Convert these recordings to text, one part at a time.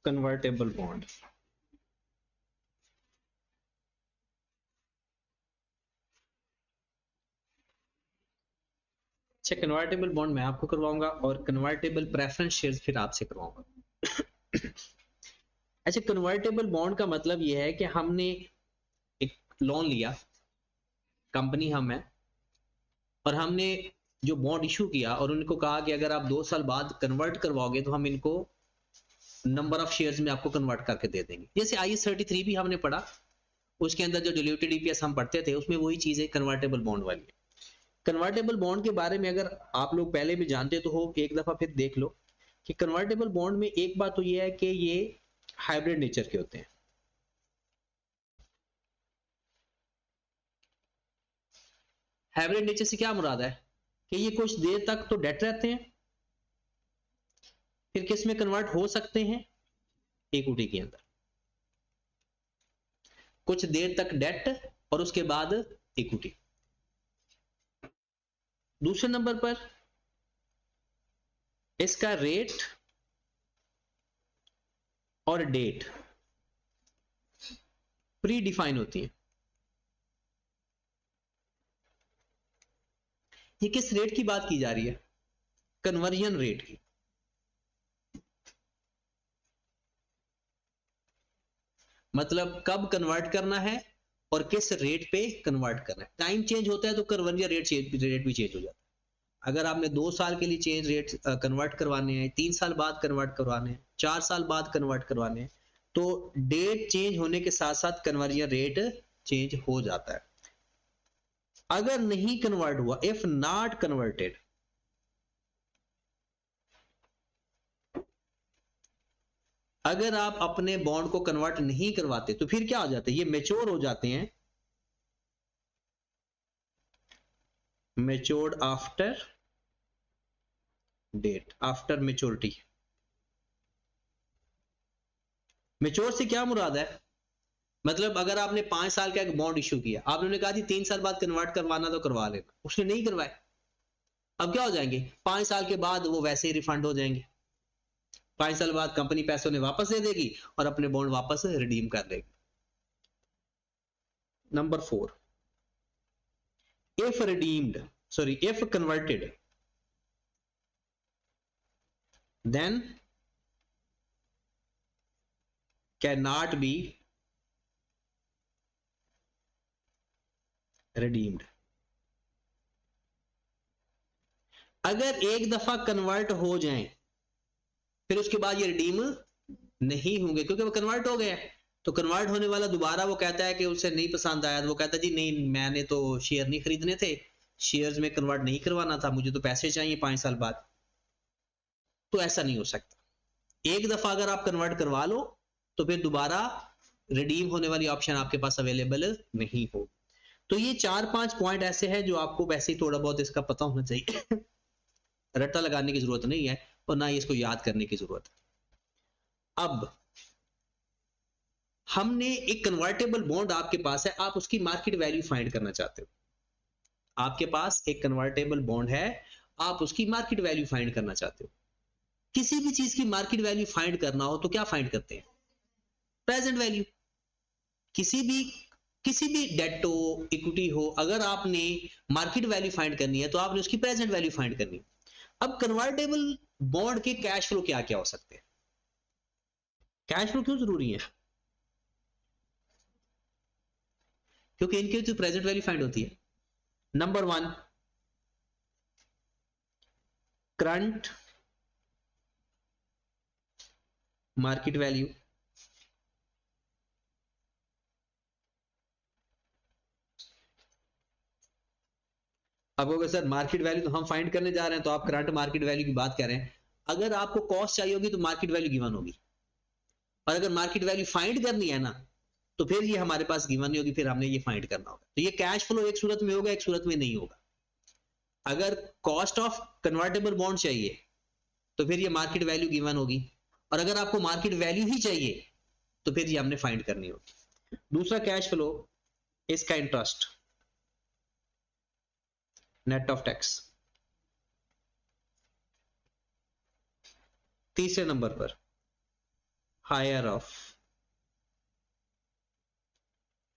Convertible bond, अच्छा convertible bond मैं आपको करवाऊंगा और कन्वर्टेबल प्रेफरेंस शेयर्स फिर आपसे करवाऊंगा। अच्छा कन्वर्टेबल बॉन्ड का मतलब यह है कि हमने एक लोन लिया, कंपनी हम है, और हमने जो बॉन्ड इशू किया और उनको कहा कि अगर आप 2 साल बाद कन्वर्ट करवाओगे तो हम इनको नंबर ऑफ शेयर्स में आपको कन्वर्ट करके दे देंगे। जैसे IS33 भी हमने पढ़ा, उसके अंदर जो डिल्यूटेड EPS हम पढ़ते थे उसमें वही चीज़ है कन्वर्टेबल बॉन्ड वाली है। कन्वर्टेबल बॉन्ड के बारे में अगर आप लोग पहले भी जानते तो हो, एक दफा फिर देख लो कि कन्वर्टेबल बॉन्ड में एक बात तो ये है कि ये हाइब्रिड नेचर के होते हैं। हाइब्रिड नेचर से क्या मुराद है कि ये कुछ देर तक तो डेट रहते हैं, फिर किस में कन्वर्ट हो सकते हैं, इक्विटी के अंदर, कुछ देर तक डेट और उसके बाद इक्विटी। दूसरे नंबर पर इसका रेट और डेट प्री डिफाइन होती है। ये किस रेट की बात की जा रही है, कन्वर्जन रेट की। मतलब कब कन्वर्ट करना है और किस रेट पे कन्वर्ट करना है। टाइम चेंज होता है तो कन्वर्जन रेट भी चेंज हो जाता है। अगर आपने 2 साल के लिए चेंज रेट कन्वर्ट करवाने हैं, 3 साल बाद कन्वर्ट करवाने हैं, 4 साल बाद कन्वर्ट करवाने हैं, तो डेट चेंज होने के साथ साथ कन्वर्जन रेट चेंज हो जाता है। अगर नहीं कन्वर्ट हुआ, इफ नॉट कन्वर्टेड, अगर आप अपने बॉन्ड को कन्वर्ट नहीं करवाते तो फिर क्या हो जाता है, ये मेच्योर हो जाते हैं, matured after date, after maturity. Mature से क्या मुराद है, मतलब अगर आपने 5 साल का एक बॉन्ड इशू किया, आपने कहा जी 3 साल बाद कन्वर्ट करवाना तो करवा लेना, उसने नहीं करवाया, अब क्या हो जाएंगे, 5 साल के बाद वो वैसे ही रिफंड हो जाएंगे। 5 साल बाद कंपनी पैसे उन्हें वापस दे देगी और अपने बॉन्ड वापस रिडीम कर लेगी। Number 4, if redeemed, sorry if converted, then cannot be redeemed। अगर एक दफा कन्वर्ट हो जाएं फिर उसके बाद ये रिडीम नहीं होंगे, क्योंकि वो कन्वर्ट हो गया। तो कन्वर्ट होने वाला दोबारा वो कहता है कि उसे नहीं पसंद आया, तो वो कहता है जी नहीं मैंने तो शेयर नहीं खरीदने थे, शेयर्स में कन्वर्ट नहीं करवाना था, मुझे तो पैसे चाहिए 5 साल बाद। तो ऐसा नहीं हो सकता। एक दफा अगर आप कन्वर्ट करवा लो तो फिर दोबारा रिडीम होने वाली ऑप्शन आपके पास अवेलेबल नहीं हो। तो ये 4-5 पॉइंट ऐसे हैं जो आपको वैसे ही थोड़ा बहुत इसका पता होना चाहिए। रट्टा लगाने की जरूरत नहीं है और ना ही इसको याद करने की जरूरत है। अब हमने एक कन्वर्टेबल बॉन्ड आपके पास है, आप उसकी मार्केट वैल्यू फाइंड करना चाहते हो। आपके पास एक कन्वर्टेबल बॉन्ड है, आप उसकी मार्केट वैल्यू फाइंड करना चाहते हो। किसी भी चीज की मार्केट वैल्यू फाइंड करना हो तो क्या फाइंड करते हैं, प्रेजेंट वैल्यू। किसी भी डेट हो, इक्विटी हो, अगर आपने मार्केट वैल्यू फाइंड करनी है तो आपने उसकी प्रेजेंट वैल्यू फाइंड करनी है। अब कन्वर्टेबल बॉन्ड के कैश फ्लो क्या क्या हो सकते हैं, कैश फ्लो क्यों जरूरी है, क्योंकि इनके तो प्रेजेंट वैल्यू फाइंड होती है। Number 1, current market value. अब अगर सर मार्केट वैल्यू तो हम फाइंड करने जा रहे हैं तो आप करंट मार्केट वैल्यू की बात कर रहे हैं। अगर आपको कॉस्ट चाहिए होगी तो मार्केट वैल्यू गिवन होगी, और अगर मार्केट वैल्यू फाइंड करनी है ना तो फिर ये हमारे पास गिवन नहीं होगी, फिर हमने ये फाइंड करना होगा। तो ये कैश फ्लो एक सूरत में होगा, एक सूरत में नहीं होगा। अगर कॉस्ट ऑफ कन्वर्टेबल बॉन्ड चाहिए तो फिर ये मार्केट वैल्यू गिवन होगी, और अगर आपको मार्केट वैल्यू ही चाहिए तो फिर ये हमने फाइंड करनी होगी। दूसरा कैश फ्लो, इसका इंटरेस्ट, नेट ऑफ टैक्स। तीसरे नंबर पर higher of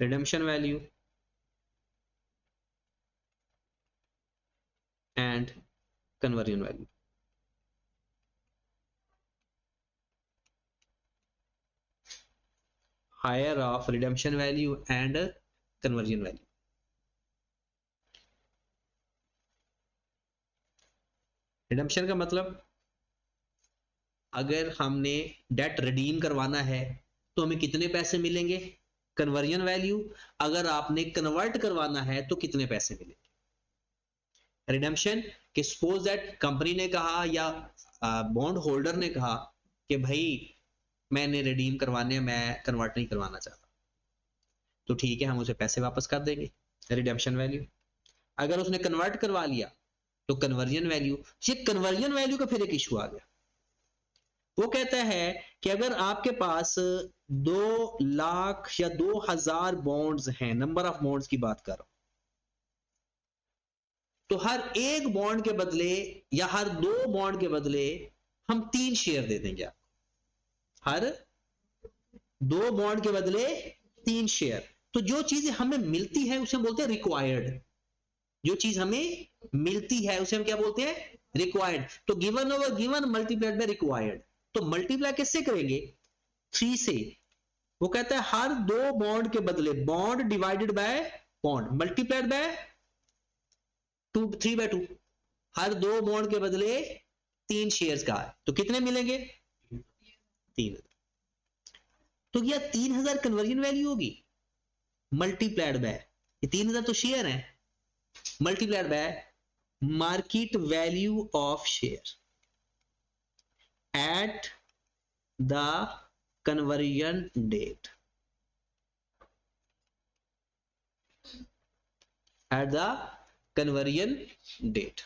redemption value and conversion value. Higher of redemption value and conversion value. Redemption का मतलब अगर हमने डेट रिडीम करवाना है तो हमें कितने पैसे मिलेंगे, कन्वर्जन वैल्यू। अगर आपने कन्वर्ट करवाना है तो कितने पैसे मिलेंगे। रिडेम्पशन कि सपोज दैट कंपनी ने कहा या बॉन्ड होल्डर ने कहा कि भाई मैंने रिडीम करवाने, मैं कन्वर्ट नहीं करवाना चाहता, तो ठीक है हम उसे पैसे वापस कर देंगे, रिडेम्पशन वैल्यू। अगर उसने कन्वर्ट करवा लिया तो कन्वर्जन वैल्यू। ये कन्वर्जन वैल्यू का फिर एक इशू आ गया। वो कहता है कि अगर आपके पास 2 लाख या 2000 बॉन्ड्स हैं, नंबर ऑफ बॉन्ड्स की बात कर रहा हूं, तो हर एक बॉन्ड के बदले या हर 2 बॉन्ड के बदले हम 3 शेयर दे देंगे आपको। हर 2 बॉन्ड के बदले 3 शेयर। तो जो चीजें हमें मिलती है उसे बोलते हैं रिक्वायर्ड। जो चीज हमें मिलती है उसे हम क्या बोलते हैं, रिक्वायर्ड। तो given over given multiplied by required. तो मल्टीप्लाई किससे करेंगे, 3 से। वो कहता है हर 2 बॉन्ड के बदले bond divided by bond multiplied by 3/2। Her 2 bond के बदले 3 शेयर्स का है तो कितने मिलेंगे, 3। तो यह 3000 कन्वर्जन वैल्यू होगी मल्टीप्लाइड बाय, ये 3000 तो शेयर है, multiplied by market value of share at the conversion date, at the conversion date.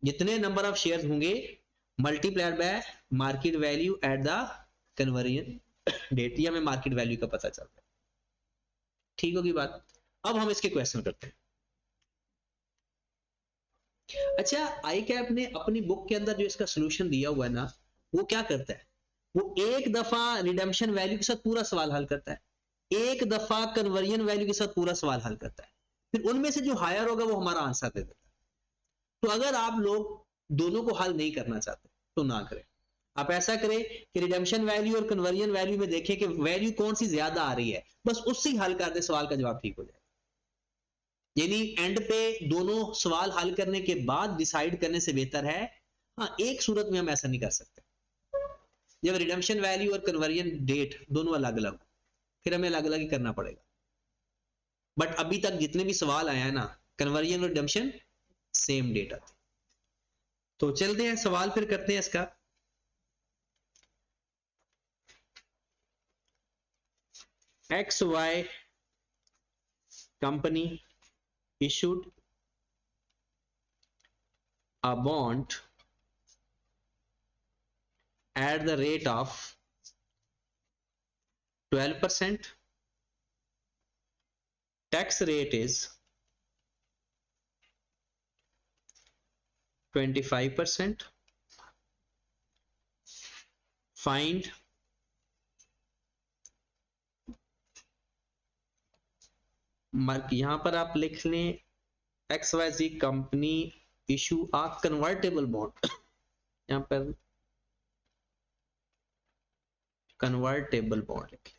जितने नंबर ऑफ शेयर्स होंगे multiplied by market value at the conversion date, ये हमें मार्केट वैल्यू का पता चलता है। ठीक होगी बात। अब हम इसके क्वेश्चन करते हैं। अच्छा, आई कैप ने अपनी बुक के अंदर जो इसका सोल्यूशन दिया हुआ है ना, वो क्या करता है, वो एक दफा रिडेम्पशन वैल्यू के साथ पूरा सवाल हल करता है, एक दफा कन्वर्जन वैल्यू के साथ पूरा सवाल हल करता है, फिर उनमें से जो हायर होगा वो हमारा आंसर दे देता है। तो अगर आप लोग दोनों को हल नहीं करना चाहते तो ना करें। आप ऐसा करें कि रिडेम्पशन वैल्यू और कन्वर्जन वैल्यू में देखें कि वैल्यू कौन सी ज्यादा आ रही है, बस उससे हल कर दे, सवाल का जवाब ठीक हो जाए। यानी एंड पे दोनों सवाल हल करने के बाद डिसाइड करने से बेहतर है, हाँ एक सूरत में हम ऐसा नहीं कर सकते, जब रिडेम्पशन वैल्यू और कन्वर्जन डेट दोनों अलग अलग, फिर हमें अलग अलग ही करना पड़ेगा। बट अभी तक जितने भी सवाल आया है ना, कन्वर्जन और रिडेम्पशन सेम डेट आती। तो चलते हैं सवाल फिर करते हैं इसका। XY company issued a bond at the rate of 12%. Tax rate is 25%. Find यहां पर आप लिख लें XYZ कंपनी इशू आ कन्वर्टेबल बॉन्ड, यहां पर कन्वर्टेबल बॉन्ड लिख लें।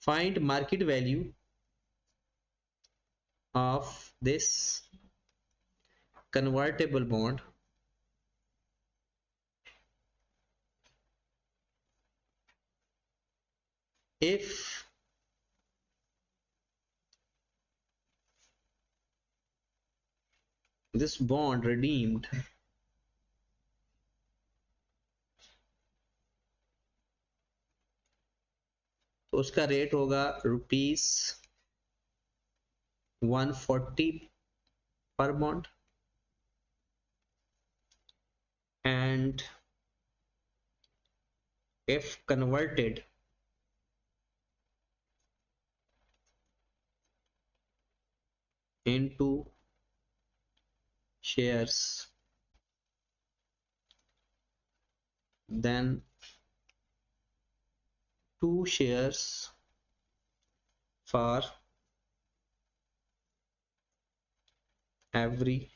Find market value of this convertible bond if this bond redeemed तो उसका रेट होगा ₹140 पर bond and if converted into shares then 2 shares for every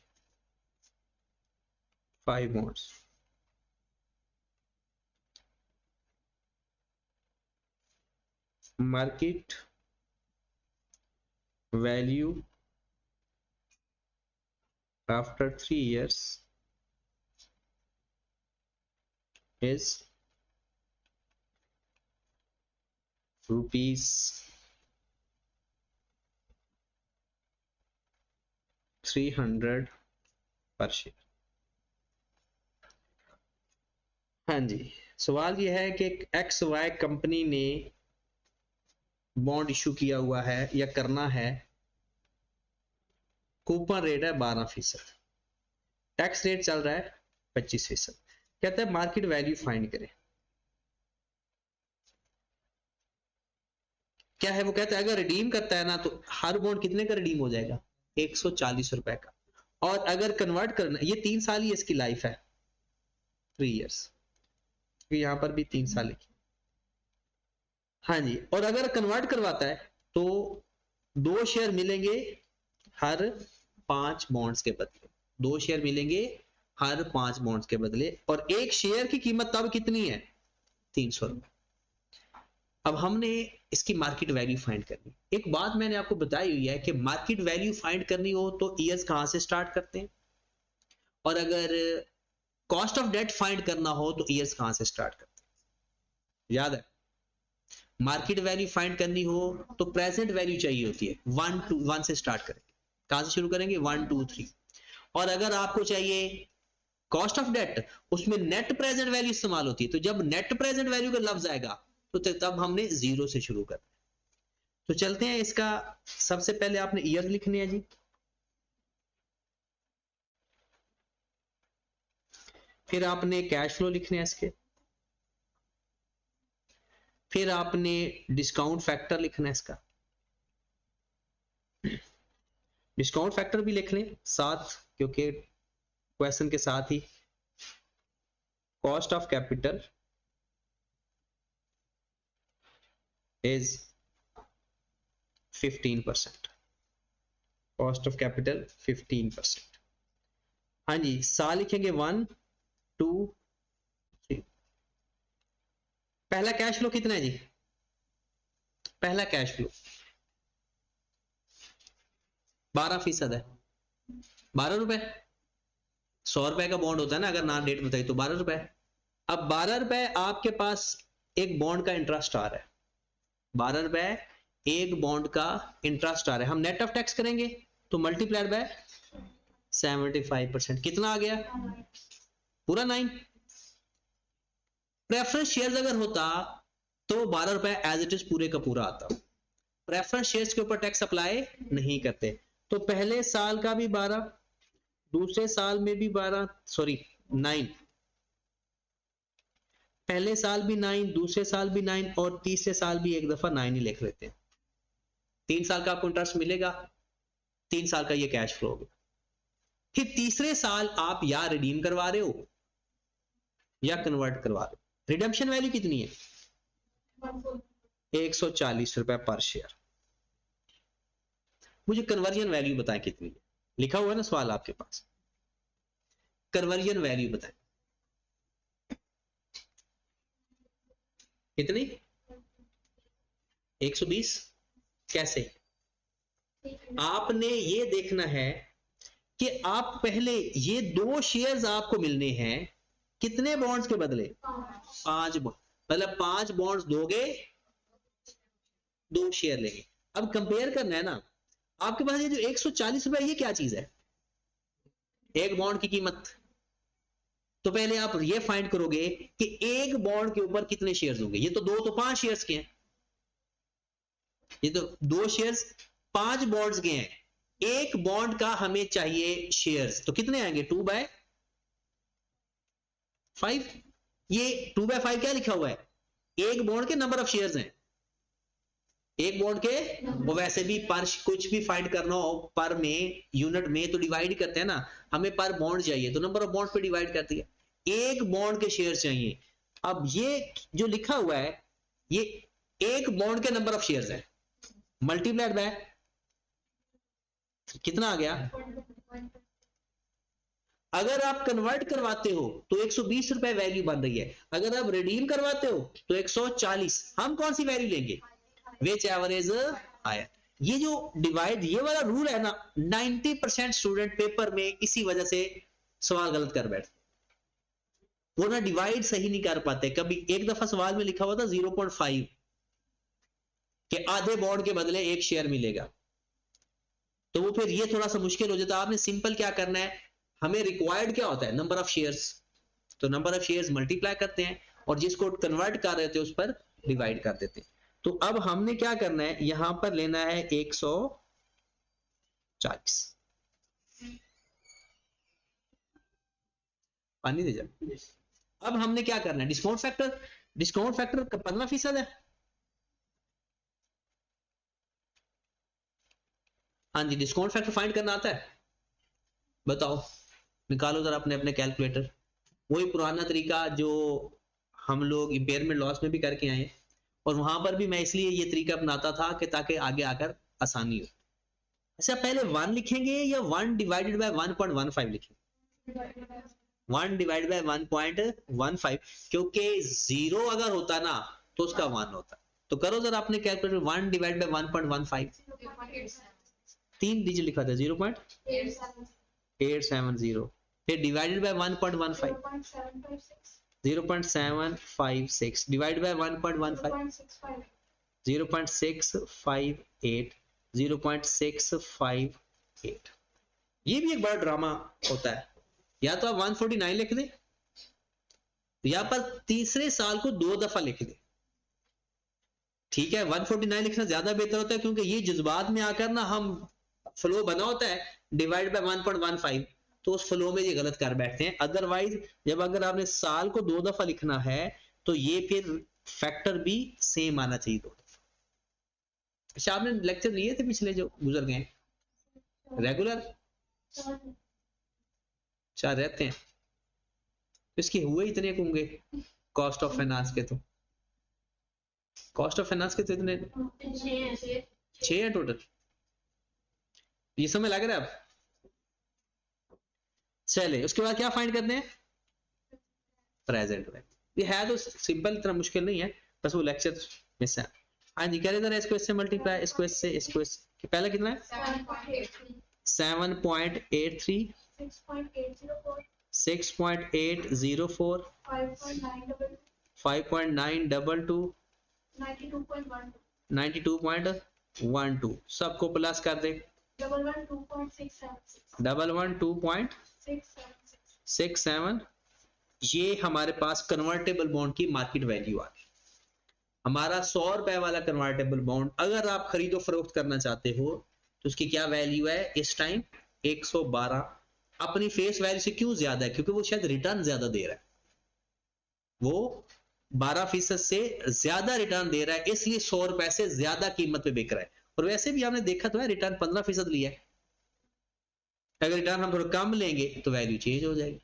5 bonds. Market value after 3 years is rupees 300 पर share. हाँ जी, सवाल यह है कि XY कंपनी ने बॉन्ड इशू किया हुआ है या करना है, कूपन रेट है 12%, टैक्स रेट चल रहा है 25%, कहते हैं मार्केट वैल्यू फाइंड करें। क्या है वो, कहता है अगर रिडीम करता है ना तो हर बॉन्ड कितने का रिडीम हो जाएगा, 140 रुपए का, और अगर कन्वर्ट करना, ये 3 साल ही इसकी लाइफ है, 3 इयर्स, यहां पर भी 3 साल की। हाँ जी, और अगर कन्वर्ट करवाता है तो 2 शेयर मिलेंगे हर 5 बॉन्ड्स के बदले, 2 शेयर मिलेंगे हर 5 बॉन्ड्स के बदले, और एक शेयर की कीमत तब कितनी है, 300 रुपए। अब हमने इसकी मार्केट वैल्यू फाइंड करनी। एक बात मैंने आपको बताई हुई है कि मार्केट वैल्यू फाइंड करनी हो तो ईयर्स कहां से स्टार्ट करते हैं, और अगर कॉस्ट ऑफ डेट फाइंड करना हो तो ईयर्स कहां से स्टार्ट करते हैं, याद है। मार्केट वैल्यू फाइंड करनी हो तो प्रेजेंट वैल्यू चाहिए होती है, 1 से स्टार्ट करेंगे, कहां से शुरू करेंगे, 1 2 3, और अगर आपको चाहिए कॉस्ट ऑफ डेट, उसमें नेट प्रेजेंट वैल्यू इस्तेमाल होती है, तो जब नेट प्रेजेंट वैल्यू का लफ्ज आएगा तो तब हमने 0 से शुरू करना है। तो चलते हैं, इसका सबसे पहले आपने ईयर लिखने हैं जी, फिर आपने कैश फ्लो लिखने हैं इसके, फिर आपने डिस्काउंट फैक्टर लिखना है इसका, डिस्काउंट फैक्टर भी लिख लें साथ, क्योंकि क्वेश्चन के साथ ही। Cost of capital is 15%, cost of capital 15%। हाँ जी, साल लिखेंगे 1 2 3। पहला कैश फ्लो कितना है जी, पहला कैश फ्लो 12% है, 12 रुपए, 100 रुपए का बॉन्ड होता है ना, अगर ना डेट बताई तो 12 रुपए। अब 12 रुपए आपके पास एक बॉन्ड का इंटरेस्ट आ रहा है, 12 रुपए एक बॉन्ड का इंटरेस्ट आ रहा है, हम नेट ऑफ टैक्स करेंगे तो मल्टीप्लाइड बाय 75%, कितना आ गया, पूरा 9। प्रेफरेंस शेयर्स अगर होता तो 12 रुपए एज इट इज पूरे का पूरा आता, प्रेफरेंस शेयर्स के ऊपर टैक्स अप्लाई नहीं करते, तो पहले साल का भी 12, दूसरे साल में भी 12, सॉरी 9, पहले साल भी 9, दूसरे साल भी 9, और तीसरे साल भी एक दफा 9 ही लिख लेते हैं। 3 साल का आपको इंटरेस्ट मिलेगा, 3 साल का ये कैश फ्लो होगा। फिर तीसरे साल आप या रिडीम करवा रहे हो या कन्वर्ट करवा रहे हो। रिडेम्पशन वैल्यू कितनी है, 140 रुपए पर शेयर। मुझे कन्वर्जन वैल्यू बताएं कितनी है, लिखा हुआ है ना सवाल आपके पास, कन्वर्जन वैल्यू बताएं कितनी, 120। कैसे, आपने ये देखना है कि आप पहले ये 2 शेयर्स आपको मिलने हैं, कितने बॉन्ड्स के बदले, 5 बॉन्ड, मतलब 5 बॉन्ड्स दोगे 2 शेयर लेंगे। अब कंपेयर करना है ना, आपके पास ये जो 140 रुपए ये क्या चीज है, एक बॉन्ड की कीमत, तो पहले आप ये फाइंड करोगे कि एक बॉन्ड के ऊपर कितने शेयर्स होंगे, ये तो 2 तो 5 शेयर्स के हैं, ये तो 2 शेयर्स 5 बॉन्ड्स के हैं, एक बॉन्ड का हमें चाहिए शेयर्स, तो कितने आएंगे, 2/5। ये 2/5 क्या लिखा हुआ है, एक बॉन्ड के नंबर ऑफ शेयर्स हैं, एक बॉन्ड के, वो वैसे भी पर कुछ भी फाइंड करना हो पर में यूनिट में तो डिवाइड करते हैं ना, हमें पर बॉन्ड चाहिए तो नंबर ऑफ बॉन्ड पे डिवाइड करती है, एक बॉन्ड के शेयर चाहिए, अब ये जो लिखा हुआ है ये एक बॉन्ड के नंबर ऑफ शेयर्स है, मल्टीप्लाइड बाय कितना आ गया। अगर आप कन्वर्ट करवाते हो तो 120 रुपए वैल्यू बन रही है, अगर आप रिडीम करवाते हो तो 140। हम कौन सी वैल्यू लेंगे, विच एवरेज हायर। ये जो डिवाइड ये वाला रूल है ना, 90% स्टूडेंट पेपर में इसी वजह से सवाल गलत कर बैठते, वो ना डिवाइड सही नहीं कर पाते। कभी एक दफा सवाल में लिखा हुआ था 0.5 कि आधे बॉन्ड के बदले एक शेयर मिलेगा, तो वो फिर ये थोड़ा सा मुश्किल हो जाता है। आपने सिंपल क्या करना है, हमें रिक्वायर्ड क्या होता है, नंबर ऑफ शेयर्स, तो नंबर ऑफ शेयर्स मल्टीप्लाई करते हैं और जिसको कन्वर्ट कर रहे थे उस पर डिवाइड कर देते हैं। तो अब हमने क्या करना है, यहां पर लेना है 140। पानी दे जाए। अब हमने क्या करना है, डिस्काउंट फैक्टर, डिस्काउंट फैक्टर 15% है। हाँ जी, डिस्काउंट फैक्टर फाइंड करना आता है, बताओ, निकालो जरा अपने अपने कैलकुलेटर। वही पुराना तरीका जो हम लोग इम्पेयरमेंट लॉस में भी करके आए हैं, और वहां पर भी मैं इसलिए ये तरीका अपनाता था कि ताकि आगे आकर आसानी हो। अच्छा, पहले 1 लिखेंगे या 1 डिवाइडेड बाय 1.15 लिखेंगे, 1 डिवाइड बाय 1.15, क्योंकि 0 अगर होता ना तो उसका 1 होता। तो करो जरा अपने कैलकुलेटर, 1 डिवाइड बाय 1.15, 3 डिजिट लिखा था, 0.870, फिर डिवाइडेड बाय 1.15, 0.756 डिवाइड बाय 1.15, 0.658, 0.658। ये भी एक बड़ा ड्रामा होता है। या तो आप 149 लिख दें, या पर तीसरे साल को 2 दफा लिख दें। ठीक है, 149 लिखना ज्यादा बेहतर होता है, क्योंकि ये जज्बात में आकर ना हम फ्लो बना होता है डिवाइड बाय 1.15, तो उस फ्लो में ये गलत कर बैठते हैं। अदरवाइज जब अगर आपने साल को 2 दफा लिखना है तो ये फिर फैक्टर भी सेम आना चाहिए 2 दफा। अच्छा, आपने लेक्चर लिए थे पिछले जो गुजर गए रेगुलर, 4 रहते हैं, इसके हुए इतने होंगे कॉस्ट ऑफ फाइनेंस के, तो कॉस्ट ऑफ फाइनेंस के तो इतने 6 है टोटल। ये समय लग रहा है अब। चले, उसके बाद क्या फाइंड करते हैं, प्रेजेंट वैल्यू। ये है तो सिंपल, इतना मुश्किल नहीं है, बस वो लेक्चर मिस है। हाँ जी, कह रहे इसको इससे मल्टीप्लाई, इसको इससे, इसको इससे, पहला कितना है 7.83, 6.804, 5.922, 92.12, सबको प्लस कर दे, 112.667। ये हमारे पास कन्वर्टेबल बॉन्ड की मार्केट वैल्यू आ गई। हमारा 100 रुपए वाला कन्वर्टेबल बॉन्ड अगर आप खरीदो फरोख्त करना चाहते हो तो उसकी क्या वैल्यू है इस टाइम, 112। अपनी फेस वैल्यू से क्यों ज्यादा है, क्योंकि वो शायद रिटर्न ज्यादा दे रहा है, वो 12% से ज्यादा रिटर्न दे रहा है, इसलिए 100 रुपए से ज्यादा कीमत पे बिक रहा है। और वैसे भी हमने देखा तो है, रिटर्न 15% लिया है। अगर रिटर्न हम थोड़ा कम लेंगे तो वैल्यू चेंज हो जाएगी।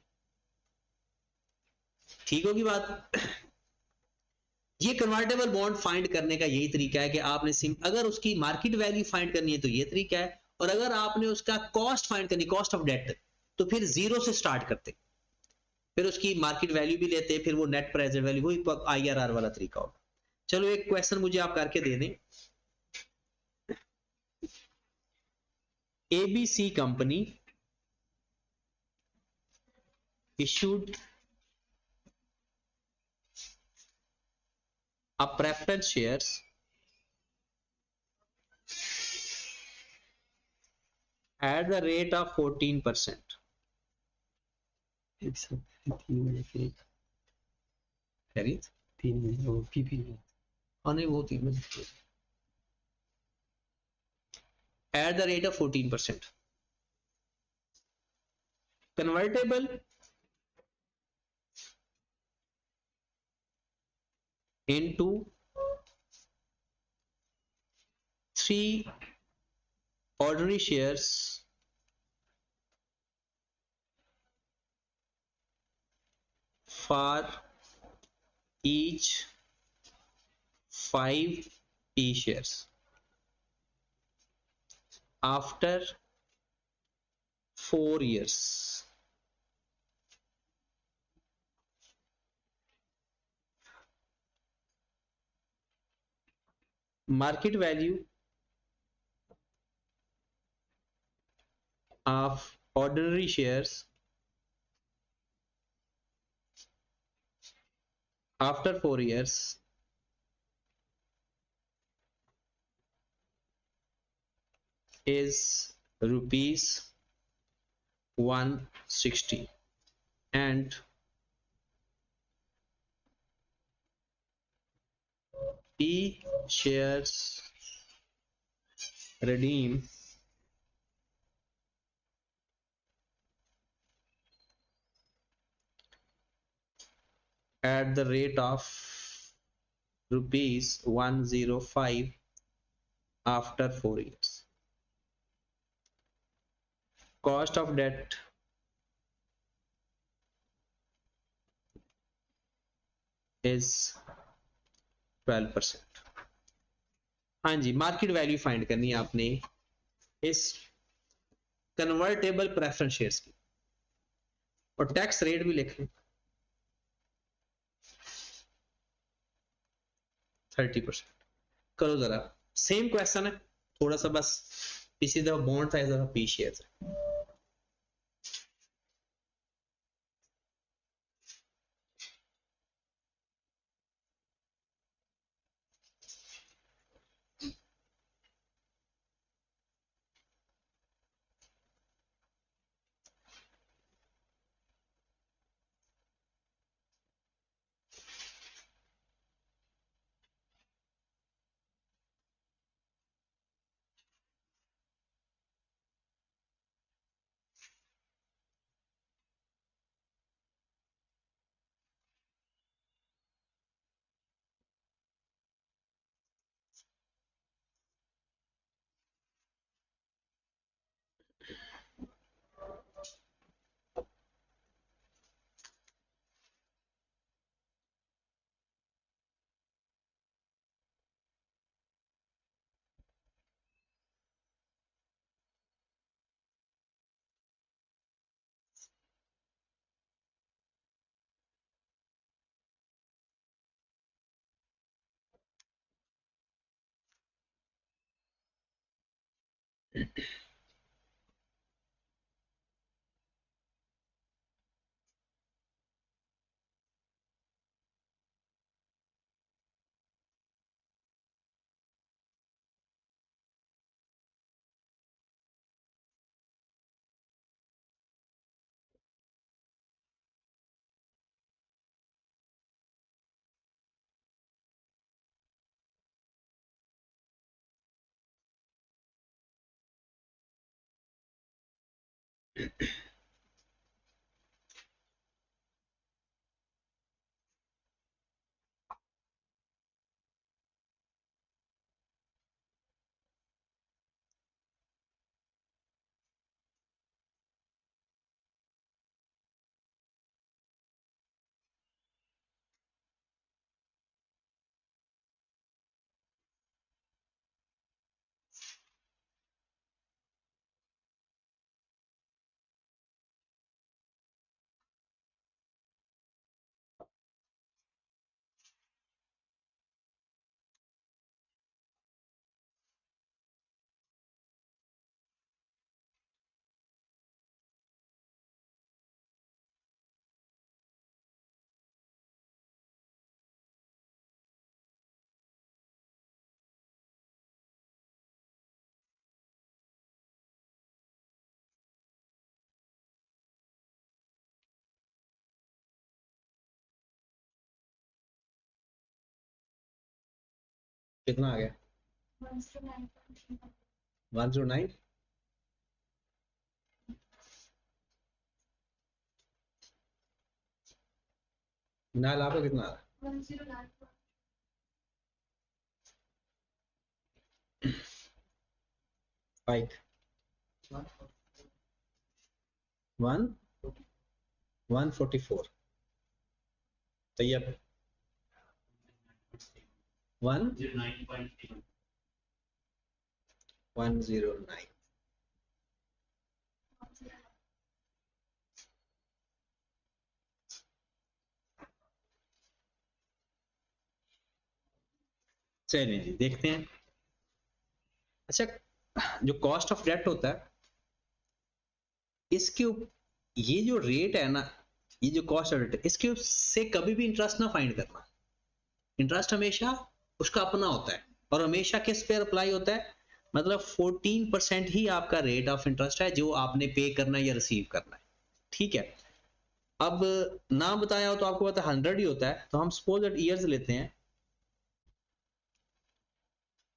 ठीक होगी बात। ये कन्वर्टेबल बॉन्ड फाइंड करने का यही तरीका है कि आपने अगर उसकी मार्केट वैल्यू फाइंड करनी है तो ये तरीका है, और अगर आपने उसका कॉस्ट फाइंड करनी, कॉस्ट ऑफ डेट, तो फिर 0 से स्टार्ट करते, फिर उसकी मार्केट वैल्यू भी लेते, फिर वो नेट प्रेजेंट वैल्यू, वही IRR वाला तरीका होगा। चलो एक क्वेश्चन मुझे आप करके दे दें। ABC company issued a preference shares at the rate of 14%. खरीद 3 वो PP नहीं, वो 3 at the rate of 14%, convertible into 3 ordinary shares for each 5 P shares after 4 years. Market value of ordinary shares after 4 years is rupees 160, and P shares redeem at the rate of rupees 105 after 4 years. Cost of debt is 12%. हाँ जी, market value find करनी है आपने इस convertible preference shares की, और tax rate भी लिख लें 30%। करो जरा, सेम क्वेश्चन है, थोड़ा सा बस इसी दफा बॉन्ड था, इस दफा पी शेयर्स है। कितना आ गया? 109। नाल आपको कितना आ रहा? 5 1 144। तैयब 109। चलिए जी देखते हैं। अच्छा, जो कॉस्ट ऑफ डेट होता है इसके ये जो रेट है ना, ये जो कॉस्ट ऑफ डेट इसके से कभी भी इंटरेस्ट ना फाइंड करना। इंटरेस्ट हमेशा उसका अपना होता है और हमेशा किस पे अप्लाई होता है, मतलब 14% ही आपका रेट ऑफ इंटरेस्ट है जो आपने पे करना है या रिसीव करना है। ठीक है, अब नाम बताया हो तो आपको पता है 100 ही होता है, तो हम सपोज दैट ईयर्स लेते हैं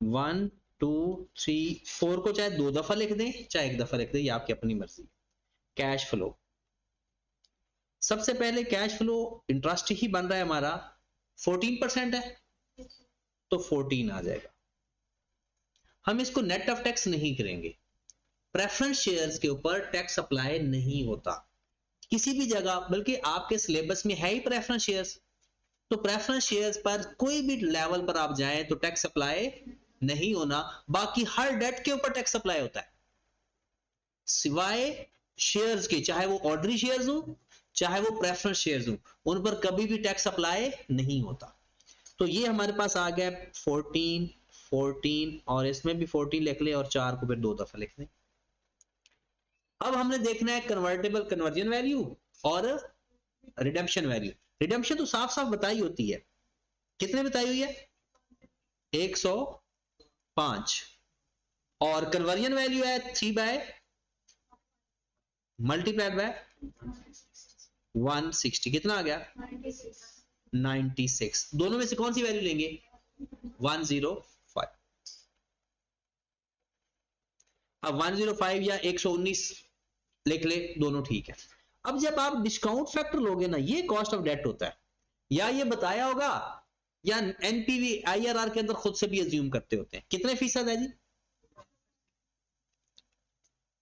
1 2 3 4 को चाहे 2 दफा लिख दें चाहे 1 दफा लिख दें, ये आपकी अपनी मर्जी। कैश फ्लो, सबसे पहले कैश फ्लो इंटरेस्ट ही बन रहा है हमारा 14% है तो 14 आ जाएगा। हम इसको नेट ऑफ टैक्स नहीं करेंगे, प्रेफरेंस शेयर्स के ऊपर टैक्स अप्लाई नहीं होता किसी भी जगह, बल्कि आपके सिलेबस में है ही प्रेफरेंस शेयर्स, तो प्रेफरेंस शेयर्स पर कोई भी लेवल पर आप जाएं तो टैक्स अप्लाई नहीं होना। बाकी हर डेट के ऊपर टैक्स अप्लाई होता है सिवाय शेयर्स के, चाहे वो ऑर्डिनरी शेयर्स हो चाहे वो प्रेफरेंस शेयर्स हो, उन पर कभी भी टैक्स अप्लाई नहीं होता। तो ये हमारे पास आ गया 14 14 और इसमें भी 14 लिख ले और 4 को फिर 2 दफा लिख लें। अब हमने देखना है कन्वर्टेबल कन्वर्जन वैल्यू और रिडेम्पशन वैल्यू। रिडेम्पशन तो साफ साफ बताई होती है, कितने बताई हुई है 105, और कन्वर्जन वैल्यू है 3 बाय मल्टीप्लाइड बाय 160, कितना आ गया 96। दोनों में से कौन सी वैल्यू लेंगे 105। अब 105 या 119 लिख ले, दोनों ठीक है। अब जब आप डिस्काउंट फैक्टर लोगे ना, ये कॉस्ट ऑफ डेट होता है, या ये बताया होगा या एनपीवी आईआरआर के अंदर खुद से भी अज्यूम करते होते हैं। कितने फीसद है जी,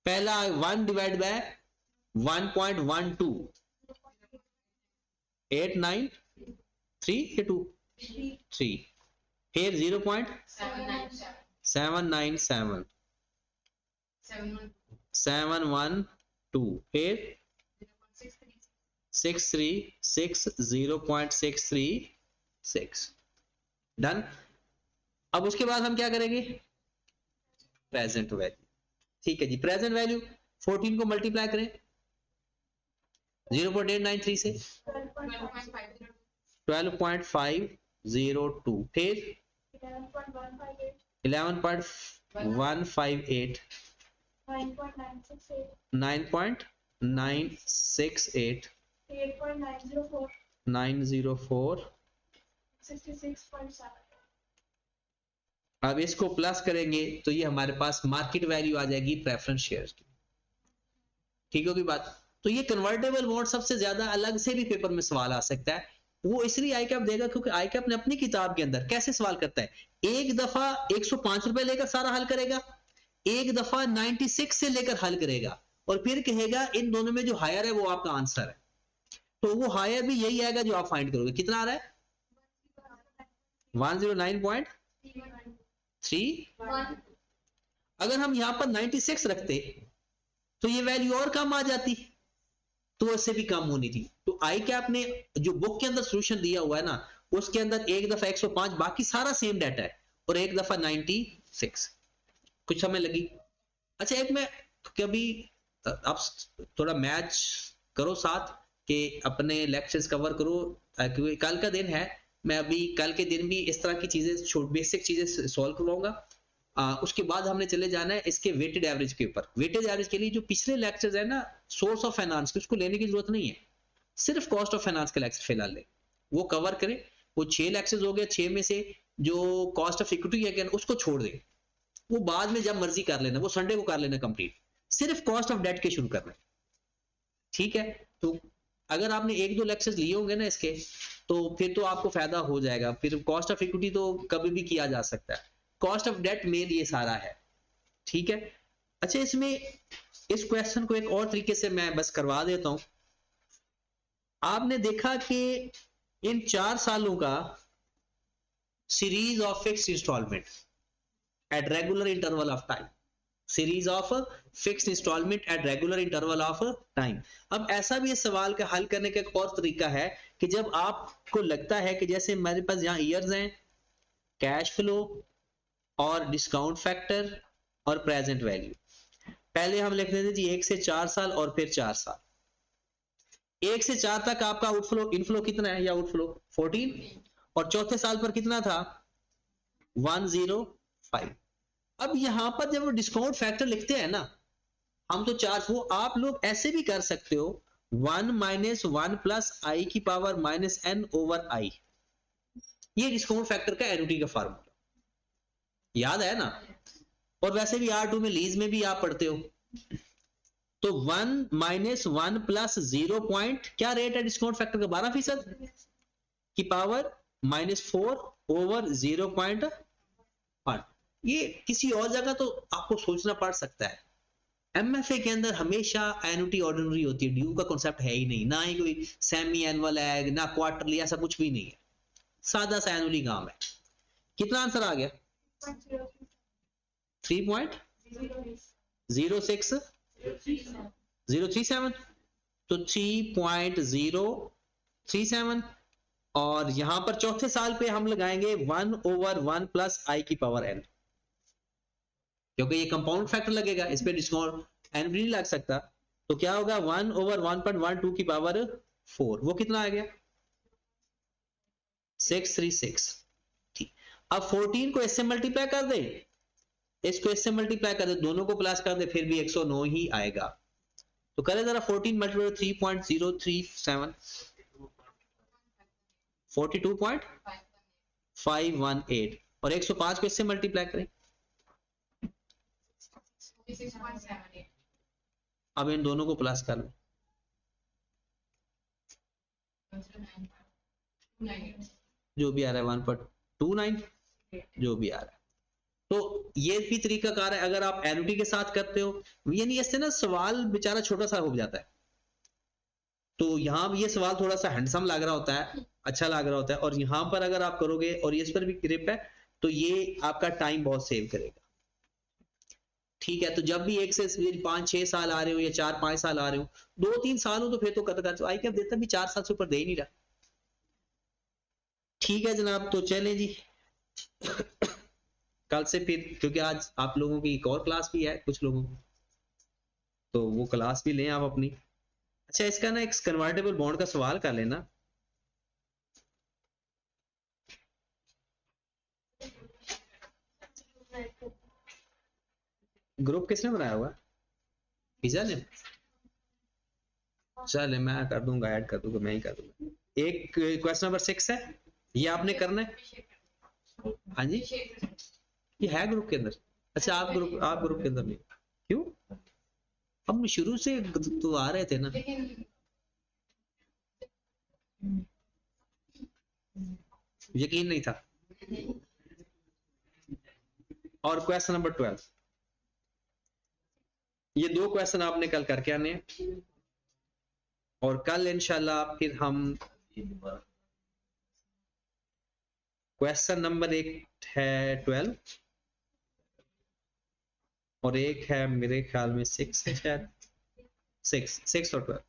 पहला 1 डिवाइड बाय 1.12 893 या 2 3, फिर 0.797 712, फिर 636 0.636 डन। अब उसके बाद हम क्या करेंगे प्रेजेंट वैल्यू। ठीक है जी, प्रेजेंट वैल्यू 14 को मल्टीप्लाई करें 0.893 से 12.502, फिर 11.158 9.968 904। अब इसको प्लस करेंगे तो ये हमारे पास मार्केट वैल्यू आ जाएगी प्रेफरेंस शेयर्स की। ठीक होगी बात। तो ये कन्वर्टेबल बॉन्ड सबसे ज्यादा अलग से भी पेपर में सवाल आ सकता है, वो इसलिए आईकैप देगा क्योंकि आईकैप ने अपनी किताब के अंदर कैसे सवाल करता है, एक दफा 105 रुपए लेकर सारा हल करेगा, एक दफा 96 से लेकर हल करेगा, और फिर कहेगा इन दोनों में जो हायर है वो आपका आंसर है। तो वो हायर भी यही आएगा जो आप फाइंड करोगे। कितना आ रहा है 109.3। अगर हम यहां पर 96 रखते तो ये वैल्यू और कम आ जाती, तो इससे भी कम होनी थी। तो आई कैप ने जो बुक के अंदर सॉल्यूशन दिया हुआ है ना, उसके अंदर एक दफा 105, बाकी सारा सेम डाटा है, और एक दफा 96। कुछ समय लगी। अच्छा, एक मैं कभी आप थोड़ा मैच करो साथ के अपने लेक्चर्स कवर करो, क्योंकि कल का दिन है, मैं अभी कल के दिन भी इस तरह की चीजें बेसिक चीजें सॉल्व करवाऊंगा। उसके बाद हमने चले जाना है इसके वेटेड एवरेज के ऊपर। वेटेड एवरेज के लिए जो पिछले लेक्चर्स है ना सोर्स ऑफ फाइनेंस के, उसको लेने की जरूरत नहीं है, सिर्फ कॉस्ट ऑफ फाइनेंस के लेक्चर फिलहाल ले, वो कवर करें। वो 6 लेक्चर्स हो गए, 6 में से जो कॉस्ट ऑफ इक्विटी है उसको छोड़ दें, वो बाद में जब मर्जी कर लेना, वो संडे को कर लेना कंप्लीट, सिर्फ कॉस्ट ऑफ डेट के शुरू करना है। ठीक है, तो अगर आपने 1-2 लेक्चर्स लिए होंगे ना इसके, तो फिर तो आपको फायदा हो जाएगा। फिर कॉस्ट ऑफ इक्विटी तो कभी भी किया जा सकता है, कॉस्ट ऑफ डेट में ये सारा है। ठीक है। अच्छा, इसमें इस क्वेश्चन को एक और तरीके से मैं बस करवा देता हूं। आपने देखा कि इन 4 सालों का series of fixed installment at regular interval of time, series of fixed installment at regular interval of time। अब ऐसा भी इस सवाल का हल करने का एक और तरीका है कि जब आपको लगता है कि जैसे मेरे पास यहाँ ईयर्स हैं, कैश फ्लो और डिस्काउंट फैक्टर और प्रेजेंट वैल्यू, पहले हम लिख देते जी 1 से 4 साल और फिर 4 साल। 1 से 4 तक आपका आउटफ्लो इनफ्लो कितना है, या आउटफ्लो 14, और चौथे साल पर कितना था 105। अब यहां पर जब डिस्काउंट फैक्टर लिखते हैं ना हम, तो चार वो आप लोग ऐसे भी कर सकते हो 1 माइनस 1 प्लस आई की power minus n over i, ये डिस्काउंट फैक्टर का एनुटी का फार्मूला याद है ना। और वैसे भी R2 में लीज में भी आप पढ़ते हो, तो 1 माइनस 1 प्लस 0 पॉइंट क्या रेट है डिस्काउंट फैक्टर का 12% की पावर -4 ओवर 0.1। ये किसी और जगह तो आपको सोचना पड़ सकता है, एमएफए के अंदर हमेशा एनुटी ऑर्डिनरी होती है, ड्यू का कॉन्सेप्ट है ही नहीं, ना ही कोई सेमी एनुअल है ना क्वार्टरली, ऐसा कुछ भी नहीं है, सादा सा एनुअली काम है। कितना आंसर आ गया 3.06037, तो 3.037, और यहां पर चौथे साल पे हम लगाएंगे 1 ओवर 1 प्लस आई की पावर एन, क्योंकि ये कंपाउंड फैक्टर लगेगा, इस पे डिस्काउंट एन भी नहीं लग सकता, तो क्या होगा 1 ओवर 1.12 की पावर 4, वो कितना आ गया 636। ठीक, अब 14 को इससे मल्टीप्लाई कर दे, इसको इससे मल्टीप्लाई कर दे, दोनों को प्लस कर दे, फिर भी 109 ही आएगा। तो करें जरा 14 मल्टीप्लाई 3.037, 42.518, और 105 को इससे मल्टीप्लाई करें, अब इन दोनों को प्लस कर लो, जो भी आ रहा है 1.29 जो भी आ रहा है। तो ये भी तरीका कार है अगर आप एनुटी के साथ करते हो, यानी इससे ना सवाल बेचारा छोटा सा हो जाता है, तो यहां भी ये सवाल थोड़ा सा हैंडसम लग रहा होता है, अच्छा लग रहा होता है, और यहां पर अगर आप करोगे और इस पर भी ग्रिप है तो ये आपका टाइम बहुत सेव करेगा। ठीक है, तो जब भी 1 से 5-6 साल आ रहे हो या 4-5 साल आ रहे हो, 2-3 साल हो तो फिर तो कर आई कैप देता भी 4 साल से ऊपर दे ही नहीं रहा। ठीक है जनाब, तो चलें जी कल से फिर, क्योंकि आज आप लोगों की एक और क्लास भी है कुछ लोगों की, तो वो क्लास भी लें आप अपनी। अच्छा, इसका ना एक कन्वर्टेबल बॉन्ड का सवाल कर लेना। ग्रुप किसने बनाया हुआ, पिज़्ज़ा ने? चले मैं कर दूंगा, ऐड कर दूंगा, मैं ही कर दूंगा। एक क्वेश्चन नंबर 6 है, ये आपने करना है। हाँ जी, ये है ग्रुप के अंदर। अच्छा, आप ग्रुप के अंदर नहीं, क्यों? हम शुरू से तो आ रहे थे ना। यकीन नहीं था। और क्वेश्चन नंबर 12, ये 2 क्वेश्चन आपने कल करके आने हैं, और कल इंशाल्लाह फिर हम क्वेश्चन नंबर 1 है 12, और एक है मेरे ख्याल में 6 है शायद, 6 और 12।